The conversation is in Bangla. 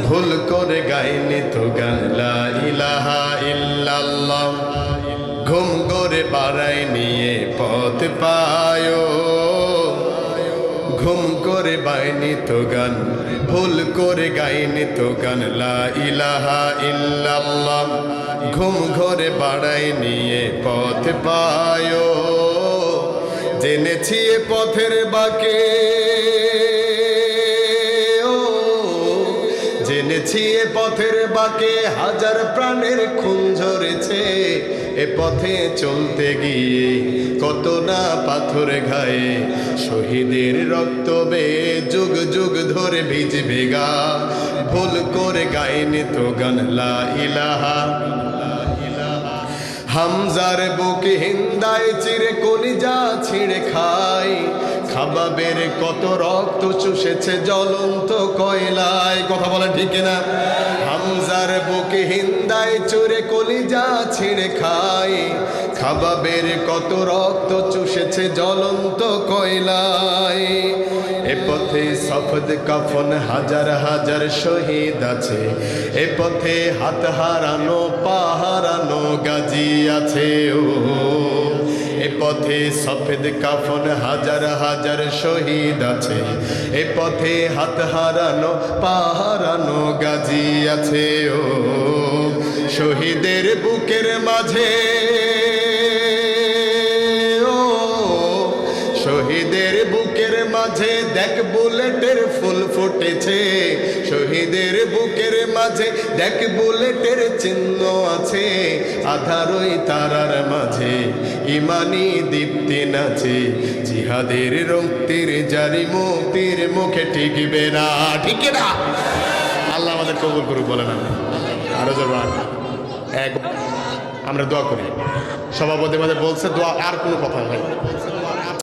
ভুল করে গাইনি তো গান লা ইলাহা ইল্লাল্লাহ, ঘুম করে বাড়াই নিয়ে পথ পায়ো। ঘুম করে বাইনি তো গান, ভুল করে গাইনি তো গান লা ইলাহা ইল্লাল্লাহ, ঘুম ঘরে বাড়াই নিয়ে পথ পায়ো। জেনেছি এ পথের বাঁকে, জেনেছি এ পথের বাঁকে হাজার প্রাণের খুন ঝরেছে। এ পথে চলতে গিয়ে কত না পাথর ঘায়ে, শহীদের রক্ত বেয়ে যুগ যুগ ধরে ভিজবে গা। ভুল করে গাইনি তো গান লা ইলাহা। হামজার বুকে হিন্দায় চিরে কলিজা ছিঁড়ে খায়, খাবাবের কত রক্ত চুষেছে জ্বলন্ত কয়লায়। কথা বলেন ঠিক না? হামজার বুকে হিন্দায় চুরে কলিজা ছিঁড়ে খায়, খাবাবের কত রক্ত চুষেছে জ্বলন্ত কয়লায়। এ পথে সফদ কাফন হাজার হাজার শহীদ আছে, এ পথে হাত হারানো পা হারানো গাজী আছে। ও এ পথে সফেদ কাফন হাজার হাজার শহীদ আছে, এ পথে হাত হারানো পা হারানো গাজী আছে। ও শহীদের বুকের মাঝে, শহীদের বুকের মাঝে দেখ বুলেটের ফুল ফুটেছে। শহীদের বুকের মাঝে দেখ বুলেটের চিহ্ন আছে। আধারই তারার মাঝে ইমানি দীপ্তি নাচে, জিহাদের রক্তির জারি মুক্তির মুখে টিকবে না। ঠিক না? আল্লাহ আমাদের কবুল করুক। বলেন আমি আরো জোর এক আমরা দোয়া করি। সভাপতি আমাদের বলছে দোয়া, আর কোনো কথা নাই।